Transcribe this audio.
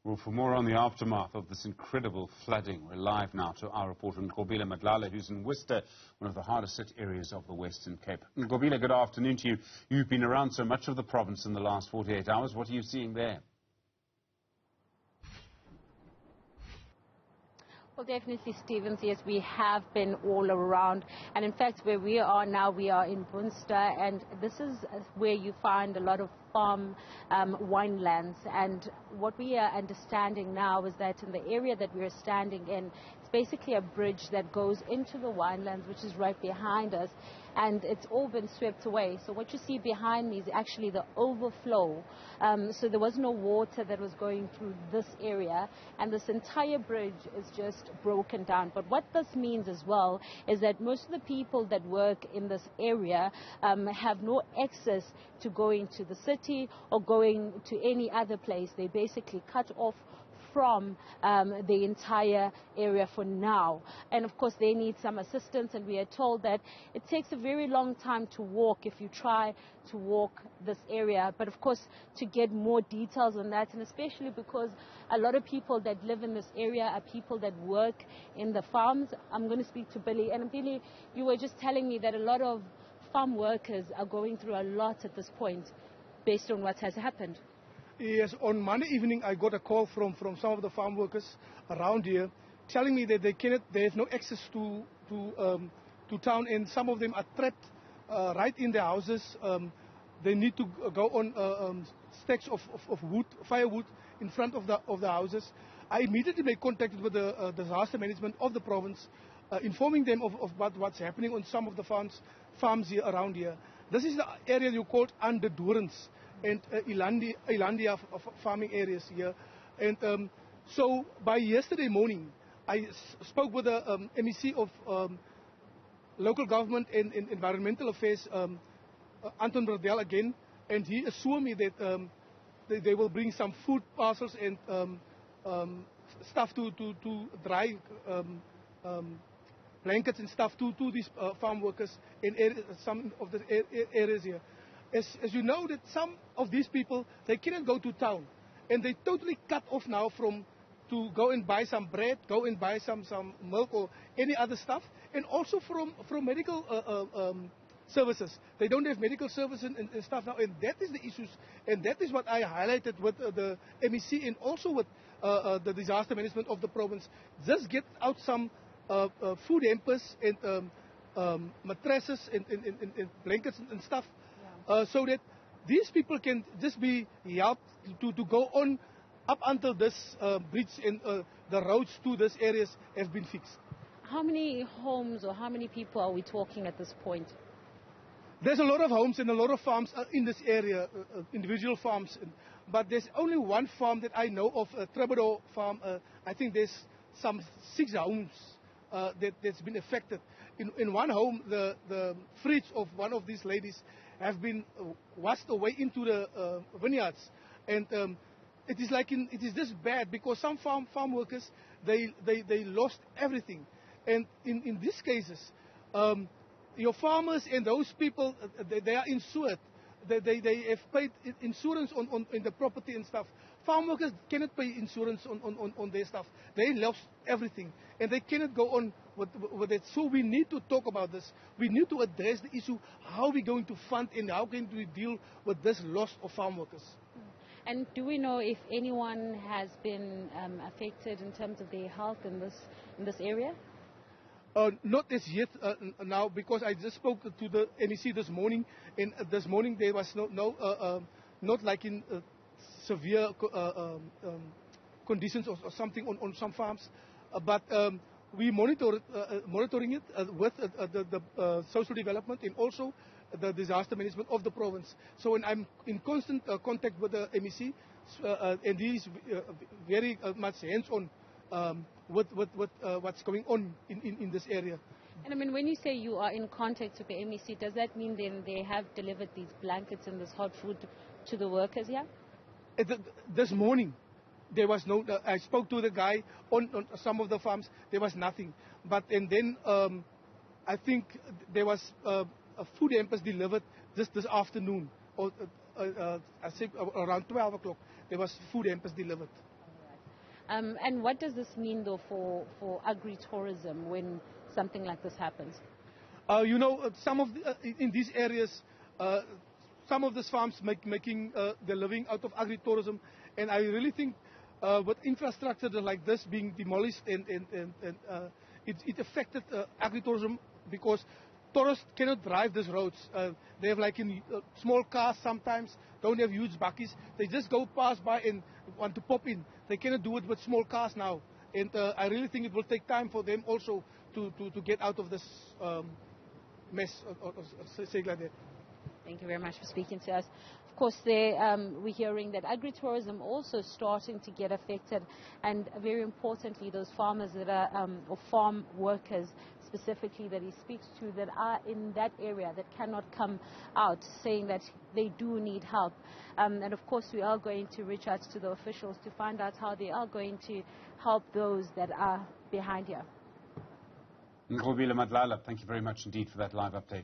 Well, for more on the aftermath of this incredible flooding, we're live now to our reporter Nqobile Madlala, who's in Worcester, one of the hardest hit areas of the Western Cape. Nqobile, good afternoon to you. You've been around so much of the province in the last 48 hours. What are you seeing there? Well, definitely, Stevens, yes, we have been all around. And in fact, where we are now, we are in Worcester, and this is where you find a lot of farm winelands. And what we are understanding now is that in the area that we are standing in, it's basically a bridge that goes into the winelands, which is right behind us, and it's all been swept away. So what you see behind me is actually the overflow. So there was no water that was going through this area, and this entire bridge is just broken down. But what this means as well is that most of the people that work in this area have no access to going to the city or going to any other place. They basically cut off from the entire area for now. And of course they need some assistance, and we are told that it takes a very long time to walk if you try to walk this area. But of course, to get more details on that, and especially because a lot of people that live in this area are people that work in the farms, I'm going to speak to Billy. And Billy, you were just telling me that a lot of farm workers are going through a lot at this point based on what has happened. Yes, on Monday evening I got a call from some of the farm workers around here telling me that they have no access to town, and some of them are trapped right in their houses. They need to go on stacks of wood, firewood in front of the houses. I immediately made contact with the disaster management of the province, informing them of what's happening on some of the farms here around here. This is the area you called Underdurance and Elandia farming areas here. And so by yesterday morning, I spoke with the MEC of local government and environmental affairs, Anton Bradell again, and he assured me that they will bring some food parcels and stuff to dry blankets and stuff to these farm workers in some of the areas here. As you know, that some of these people, they cannot go to town, and they totally cut off now to go and buy some bread, go and buy some milk or any other stuff, and also from medical services. They don't have medical services and stuff now, and that is the issues, and that is what I highlighted with the MEC and also with the disaster management of the province. Just get out some food hampers and mattresses and blankets and stuff. So that these people can just be helped to go on up until this bridge and the roads to these areas have been fixed. How many homes or how many people are we talking at this point? There's a lot of homes and a lot of farms in this area, individual farms. But there's only one farm that I know of, a Troubadour farm. I think there's some 6 homes that's been affected. In one home, the fridge of one of these ladies have been washed away into the vineyards, and it is this bad because some farm workers they lost everything, and in these cases, your farmers and those people they are insured. They have paid insurance on the property and stuff. Farm workers cannot pay insurance on their stuff. They lost everything, and they cannot go on with it. So we need to talk about this. We need to address the issue, how we're going to fund and how can we deal with this loss of farm workers. And do we know if anyone has been affected in terms of their health in this area? Not as yet now, because I just spoke to the MEC this morning, and this morning there was not like in severe conditions or something on some farms, but we monitoring it with the social development and also the disaster management of the province. So I'm in constant contact with the MEC, and he is very much hands-on with what's going on in this area. And I mean, when you say you are in contact with the MEC, does that mean then they have delivered these blankets and this hot food to the workers here? This morning, there was no. I spoke to the guy on some of the farms. There was nothing. And then I think there was food hampers delivered this afternoon, or I think around 12 o'clock. There was food hampers delivered. And what does this mean, though, for agri-tourism when something like this happens? Some of in these areas, some of these farms making their living out of agri-tourism, and I really think with infrastructure like this being demolished, and it affected agri-tourism because tourists cannot drive these roads. They have like in small cars sometimes, don't have huge bakkies. They just go pass by and want to pop in. They cannot do it with small cars now. And I really think it will take time for them also to get out of this mess, or say like that. Thank you very much for speaking to us. Of course, we're hearing that agri-tourism also starting to get affected, and very importantly, those farmers that are, or farm workers specifically that he speaks to that are in that area that cannot come out, saying that they do need help. And of course, we are going to reach out to the officials to find out how they are going to help those that are behind here. Nqobile Madlala, thank you very much indeed for that live update.